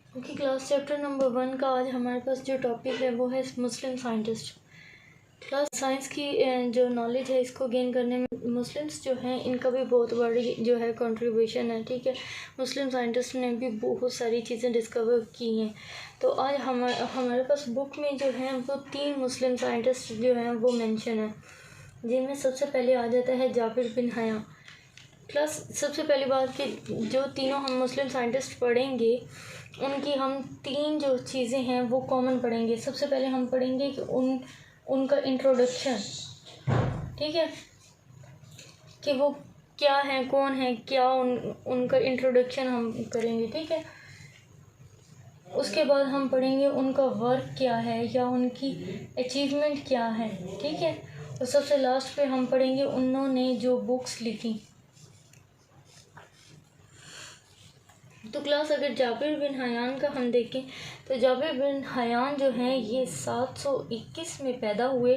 Okay class, chapter number 1 का आज हमारे पास जो टॉपिक है वो है मुस्लिम साइंटिस्ट। क्लास साइंस की जो नॉलेज है इसको गेन करने में मुस्लिम्स जो हैं इनका भी बहुत बड़ी जो है कंट्रीब्यूशन है। ठीक है, मुस्लिम साइंटिस्ट ने भी बहुत सारी चीज़ें डिस्कवर की हैं। तो आज हमारे पास बुक में जो है वो 3 मुस्लिम साइंटिस्ट जो हैं वो मेंशन है, जिनमें सबसे पहले आ जाता है जाबिर बिन हया। क्लास, सबसे पहली बात कि जो तीनों हम मुस्लिम साइंटिस्ट पढ़ेंगे उनकी हम 3 जो चीज़ें हैं वो कॉमन पढ़ेंगे। सबसे पहले हम पढ़ेंगे कि उनका इंट्रोडक्शन, ठीक है, कि वो क्या है, कौन है, क्या उनका इंट्रोडक्शन हम करेंगे। ठीक है, उसके बाद हम पढ़ेंगे उनका वर्क क्या है या उनकी अचीवमेंट क्या है। ठीक है, और सबसे लास्ट पे हम पढ़ेंगे उन्होंने जो बुक्स लिखी। तो क्लास, अगर जाबिर बिन हयान का हम देखें तो जाबिर बिन हयान जो हैं ये 721 में पैदा हुए।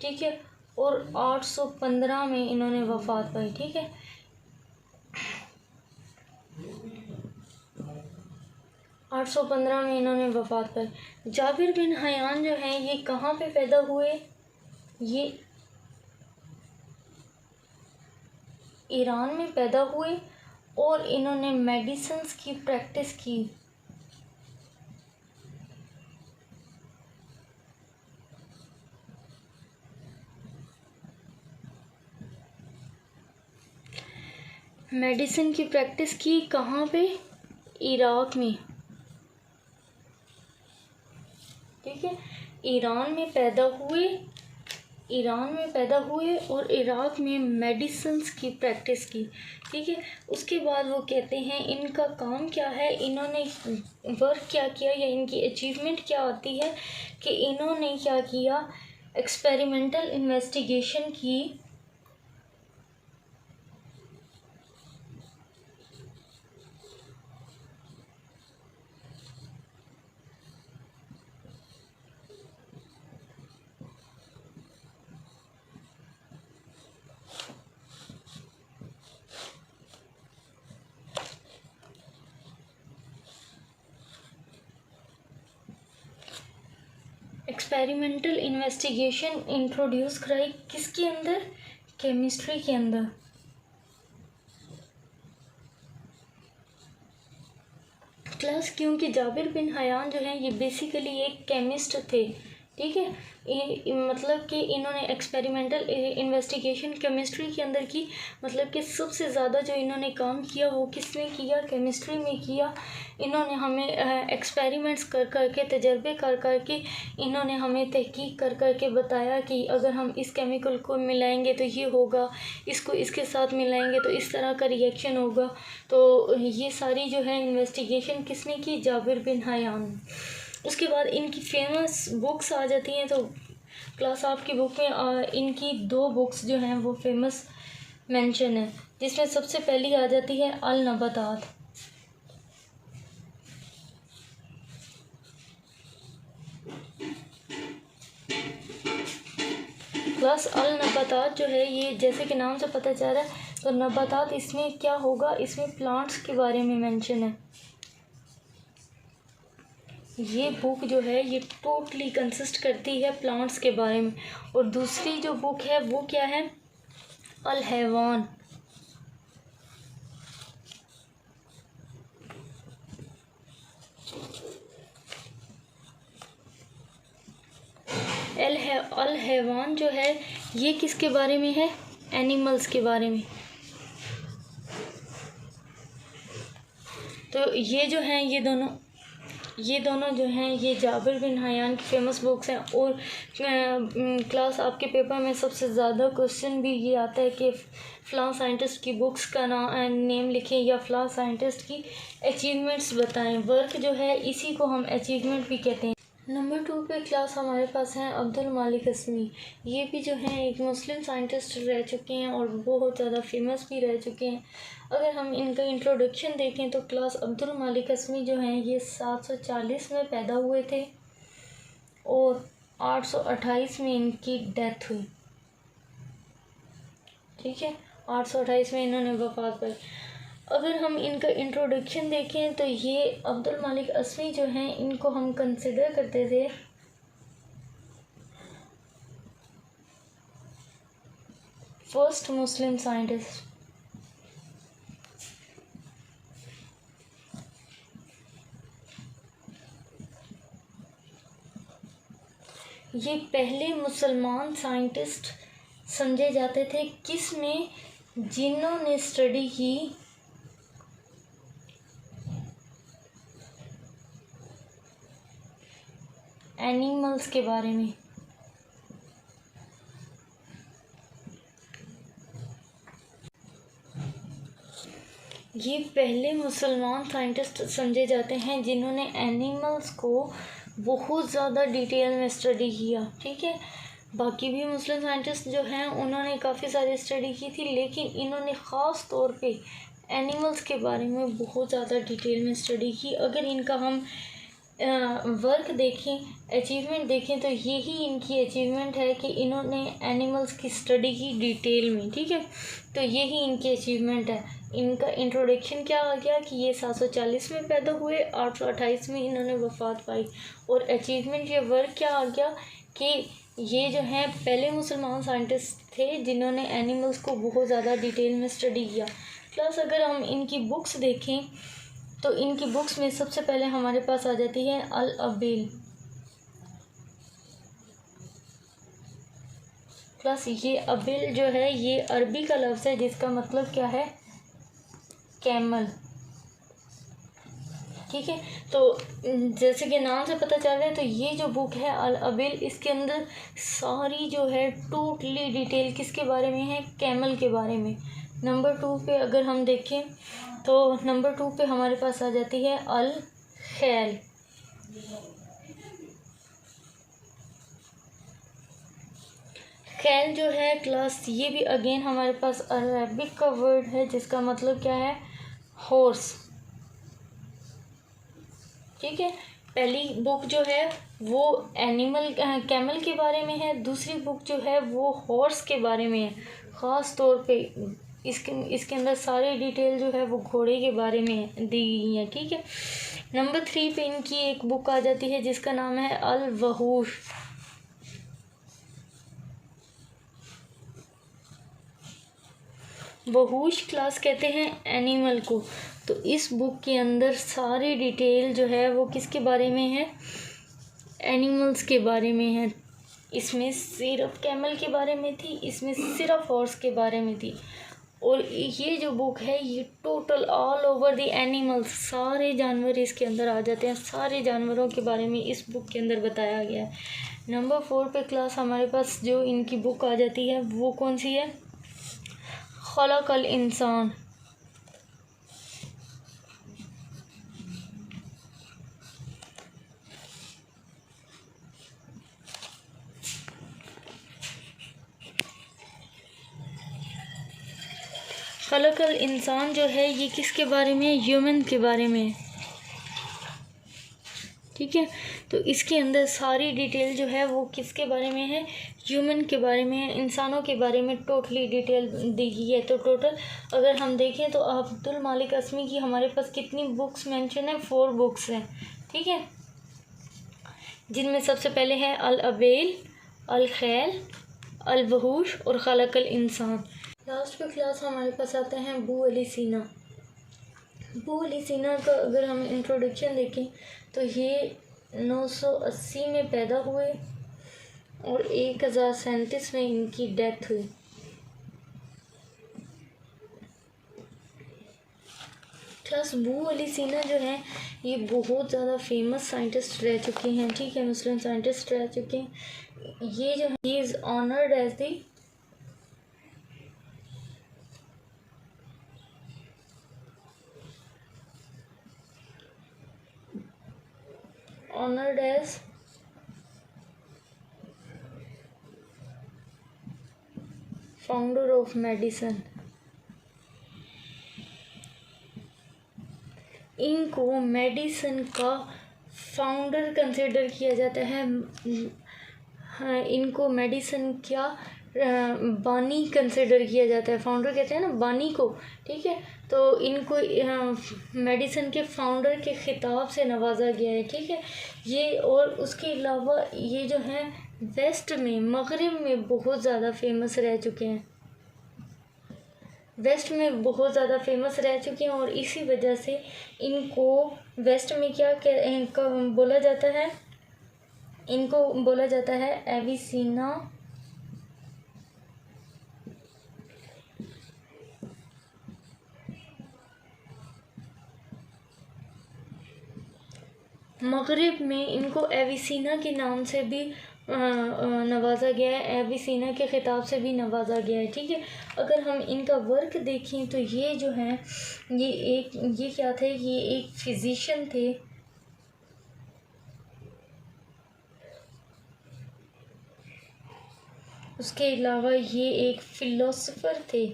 ठीक है, और 815 में इन्होंने वफ़ात पाई। ठीक है, 815 में इन्होंने वफ़ात पाई। जाबिर बिन हयान जो हैं ये कहाँ पे पैदा हुए? ये ईरान में पैदा हुए और इन्होंने मेडिसिन्स की प्रैक्टिस की। मेडिसिन की प्रैक्टिस की कहाँ पे? इराक में। ठीक है, ईरान में पैदा हुए और इराक में मेडिसिन्स की प्रैक्टिस की। ठीक है, उसके बाद वो कहते हैं इनका काम क्या है, इन्होंने वर्क क्या किया या इनकी अचीवमेंट क्या होती है कि इन्होंने क्या किया, एक्सपेरिमेंटल इन्वेस्टिगेशन की। एक्सपेरिमेंटल इन्वेस्टिगेशन इंट्रोड्यूस कराई किसके अंदर? केमिस्ट्री के अंदर। क्लास, क्योंकि जाबिर बिन हयान जो है ये बेसिकली एक केमिस्ट थे। ठीक है, मतलब कि इन्होंने एक्सपेरिमेंटल इन्वेस्टिगेशन केमिस्ट्री के अंदर की। मतलब कि सबसे ज़्यादा जो इन्होंने काम किया वो किसमें किया? केमिस्ट्री में किया। इन्होंने हमें एक्सपेरिमेंट्स कर कर के, तजर्बे कर कर के इन्होंने हमें तहकीक कर कर के बताया कि अगर हम इस केमिकल को मिलाएंगे तो ये होगा, इसको इसके साथ मिलाएंगे तो इस तरह का रिएक्शन होगा। तो ये सारी जो है इन्वेस्टिगेशन किसने की? Jabir bin Hayyan. उसके बाद इनकी फेमस बुक्स आ जाती हैं। तो क्लास, आपकी बुक में इनकी 2 बुक्स जो हैं वो फेमस मेंशन है, जिसमें सबसे पहली आ जाती है अल नबातात। क्लास, अल नबातात जो है ये जैसे कि नाम से पता चल रहा है, तो नबातात इसमें क्या होगा? इसमें प्लांट्स के बारे में मेंशन है। ये बुक जो है ये टोटली कंसिस्ट करती है प्लांट्स के बारे में। और दूसरी जो बुक है वो क्या है? अल हैवान। अल हैवान जो है ये किसके बारे में है? एनिमल्स के बारे में। तो ये जो हैं ये दोनों जो हैं ये जाबिर बिन हयान की फेमस बुक्स हैं। और क्लास, आपके पेपर में सबसे ज़्यादा क्वेश्चन भी ये आता है कि फ़लाँ साइंटिस्ट की बुक्स का नेम लिखें या फ़लाँ साइंटिस्ट की अचीवमेंट्स बताएं। वर्क जो है इसी को हम अचीवमेंट भी कहते हैं। नंबर 2 पे क्लास हमारे पास हैं अब्दुल मालिक अस्मी। ये भी जो हैं एक मुस्लिम साइंटिस्ट रह चुके हैं और बहुत ज़्यादा फेमस भी रह चुके हैं। अगर हम इनका इंट्रोडक्शन देखें तो क्लास, अब्दुल मालिक अस्मी जो हैं ये 740 में पैदा हुए थे और 828 में इनकी डेथ हुई। ठीक है, 828 में इन्होंने वफ़ात पाई। अगर हम इनका इंट्रोडक्शन देखें तो ये अब्दुल मालिक असमी जो हैं, इनको हम कंसिडर करते थे फर्स्ट मुस्लिम साइंटिस्ट। ये पहले मुसलमान साइंटिस्ट समझे जाते थे किस में, जिन्होंने स्टडी की एनिमल्स के बारे में। ये पहले मुसलमान साइंटिस्ट समझे जाते हैं जिन्होंने एनिमल्स को बहुत ज़्यादा डिटेल में स्टडी किया। ठीक है, बाकी भी मुस्लिम साइंटिस्ट जो हैं उन्होंने काफ़ी सारी स्टडी की थी, लेकिन इन्होंने ख़ास तौर पे एनिमल्स के बारे में बहुत ज़्यादा डिटेल में स्टडी की। अगर इनका हम वर्क देखें, अचीवमेंट देखें, तो यही इनकी अचीवमेंट है कि इन्होंने एनिमल्स की स्टडी की डिटेल में। ठीक है, तो यही इनकी अचीवमेंट है। इनका इंट्रोडक्शन क्या आ गया कि ये 740 में पैदा हुए, 828 में इन्होंने वफ़ात पाई। और अचीवमेंट ये वर्क क्या आ गया कि ये जो हैं पहले मुसलमान साइंटिस्ट थे जिन्होंने एनिमल्स को बहुत ज़्यादा डिटेल में स्टडी किया। प्लस अगर हम इनकी बुक्स देखें तो इनकी बुक्स में सबसे पहले हमारे पास आ जाती है अल अबील। प्लस ये अबील जो है ये अरबी का लफ्ज़ है जिसका मतलब क्या है, कैमल। ठीक है, तो जैसे कि नाम से पता चल रहा है, तो ये जो बुक है अल अबील, इसके अंदर सारी जो है टोटली डिटेल किसके बारे में है, कैमल के बारे में। नंबर 2 पे अगर हम देखें तो नंबर 2 पे हमारे पास आ जाती है अल खैल। खैल जो है क्लास, ये भी अगेन हमारे पास अरबिक का वर्ड है जिसका मतलब क्या है, हॉर्स। ठीक है, पहली बुक जो है वो एनिमल कैमल के बारे में है, दूसरी बुक जो है वो हॉर्स के बारे में है। ख़ास तौर पे इसके अंदर सारी डिटेल जो है वो घोड़े के बारे में दी गई है। ठीक है, नंबर 3 पे इनकी एक बुक आ जाती है जिसका नाम है अल वहूश। वहूश क्लास कहते हैं एनिमल को। तो इस बुक के अंदर सारी डिटेल जो है वो किसके बारे में है, एनिमल्स के बारे में है। इसमें सिर्फ कैमल के बारे में थी, इसमें सिर्फ हॉर्स के बारे में थी। और ये जो बुक है ये total all over the animals, सारे जानवर इसके अंदर आ जाते हैं, सारे जानवरों के बारे में इस बुक के अंदर बताया गया है। नंबर 4 पे क्लास हमारे पास जो इनकी बुक आ जाती है वो कौन सी है, खलक़ल इंसान। खलक़ल इंसान जो है ये किसके बारे में, ह्यूमन के बारे में। ठीक है, तो इसके अंदर सारी डिटेल जो है वो किसके बारे में है, ह्यूमन के बारे में, इंसानों के बारे में टोटली डिटेल दी गई है। तो टोटल अगर हम देखें तो अब्दुल मालिक असमी की हमारे पास कितनी बुक्स मेंशन है, 4 बुक्स हैं। ठीक है, जिनमें सबसे पहले है अल अबेल, अल खैल, अल वहूश और खलक़ल इंसान। लास्ट पे क्लास हमारे पास आते हैं अबू अली सीना। अबू अली सीना का अगर हम इंट्रोडक्शन देखें तो ये 980 में पैदा हुए और 1037 में इनकी डेथ हुई। प्लस अबू अली सीना जो हैं ये बहुत ज़्यादा फेमस साइंटिस्ट रह चुके हैं। ठीक है, मुस्लिम साइंटिस्ट रह चुके हैं। ये जो ही is honoured as the honored as founder of medicine। इनको मेडिसिन का फाउंडर कंसिडर किया जाता है। हाँ, इनको मेडिसिन क्या बानी कंसिडर किया जाता है। फाउंडर कहते हैं ना बानी को। ठीक है, तो इनको मेडिसिन के फाउंडर के ख़िताब से नवाजा गया है, ठीक है। ये और उसके अलावा ये जो है वेस्ट में, मगरिब में बहुत ज़्यादा फेमस रह चुके हैं, वेस्ट में बहुत ज़्यादा फेमस रह चुके हैं। और इसी वजह से इनको वेस्ट में इनको बोला जाता है, इनको बोला जाता है एविसीना मगरिब में इनको एविसीना के नाम से भी नवाजा गया है, एविसीना के ख़िताब से भी नवाजा गया है, ठीक है। अगर हम इनका वर्क देखें तो ये जो है ये क्या थे, ये एक फिजिशियन थे, उसके अलावा ये एक फ़िलोसोफ़र थे,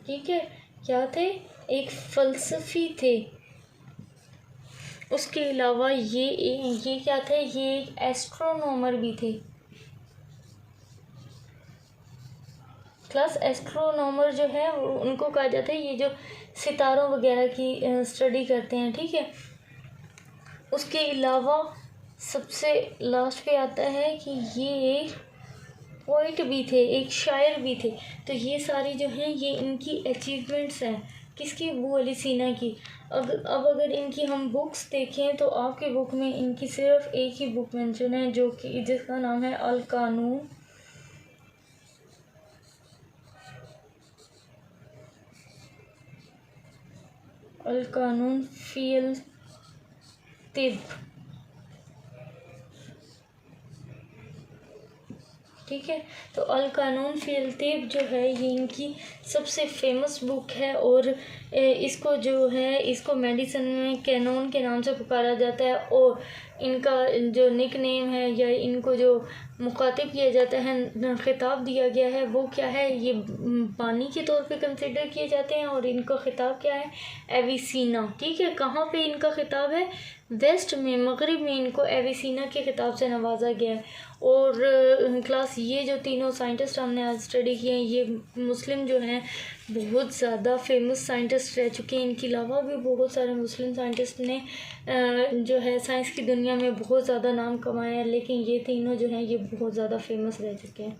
ठीक है। क्या थे, एक फ़लसफ़ी थे। उसके अलावा ये क्या थे, ये एक एस्ट्रोनॉमर भी थे। क्लास एस्ट्रोनॉमर जो है उनको कहा जाता है ये जो सितारों वगैरह की स्टडी करते हैं, ठीक है। उसके अलावा सबसे लास्ट पे आता है कि ये एक पोइट भी थे, एक शायर भी थे। तो ये सारी जो हैं ये इनकी अचीवमेंट्स हैं, किसकी, अबू अली सीना की। अब अगर इनकी हम बुक्स देखें तो आपकी बुक में इनकी सिर्फ एक ही बुक मेंशन है जो कि जिसका नाम है अल कानून फ़िल तिब, ठीक है। तो अल कानून फ़िल तिब जो है ये इनकी सबसे फेमस बुक है और इसको जो है इसको मेडिसिन में कैनोन के नाम से पुकारा जाता है। और इनका जो निक नेम है या इनको जो मुखातिब किया जाता है, ख़िताब दिया गया है, वो क्या है, ये बानी के तौर पे कंसिडर किए जाते हैं। और इनका ख़िताब क्या है, एविसीना, ठीक है। कहाँ पे इनका ख़िताब है, वेस्ट में, मगरिब में इनको एविसीना के ख़िताब से नवाजा गया है। और क्लास ये जो तीनों साइंटिस्ट हमने आज स्टडी किए हैं ये मुस्लिम जो हैं बहुत ज़्यादा फेमस साइंटिस्ट रह चुके हैं। इनके अलावा भी बहुत सारे मुस्लिम साइंटिस्ट ने जो है साइंस की दुनिया में बहुत ज़्यादा नाम कमाया है, लेकिन ये तीनों जो हैं ये बहुत ज़्यादा फेमस रह चुके हैं।